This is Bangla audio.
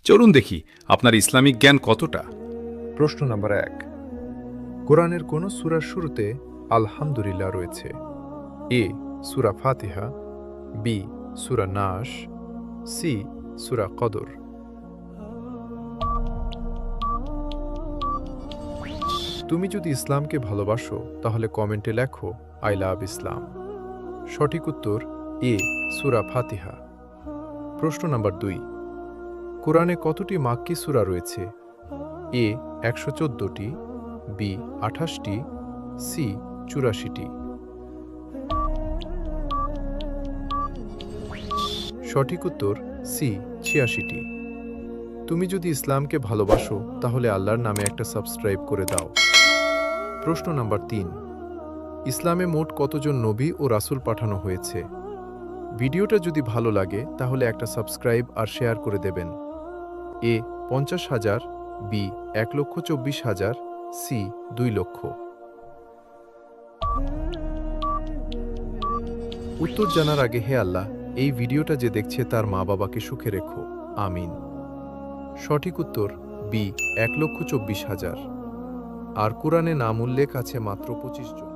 চলুন দেখি আপনার ইসলামিক জ্ঞান কতটা। প্রশ্ন নাম্বার ১। কোরআনের কোন সূরার শুরুতে আলহামদুলিল্লাহ রয়েছে? এ সূরা ফাতিহা, বি সূরা নাস, সি সূরা কদর। তুমি যদি ইসলামকে ভালোবাসো তাহলে কমেন্টে লেখো আই লাভ ইসলাম। সঠিক উত্তর এ সূরা ফাতিহা। প্রশ্ন নাম্বার ২। কোরআনে কতটি মাক্কি সূরা রয়েছে? এ ১১৪টি, বি ২৮টি, সি ৮৪টি। সঠিক উত্তর সি ৮৬টি। তুমি যদি ইসলামকে ভালোবাসো তাহলে আল্লাহর নামে একটা সাবস্ক্রাইব করে দাও। প্রশ্ন নাম্বার ৩। ইসলামে মোট কতজন নবী ও রাসূল পাঠানো হয়েছে? ভিডিওটা যদি ভালো লাগে তাহলে একটা সাবস্ক্রাইব আর শেয়ার করে দেবেন। এ ৫০,০০০, বি ১,২৪,০০০, সি ২ লক্ষ। উত্তর জানার আগে হে আল্লাহ, এই ভিডিওটা যে দেখছে তার মা বাবাকে সুখে রেখো, আমিন। সঠিক উত্তর বি ১,২৪,০০০। আর কোরআনে নাম উল্লেখ আছে মাত্র ২৫ জন।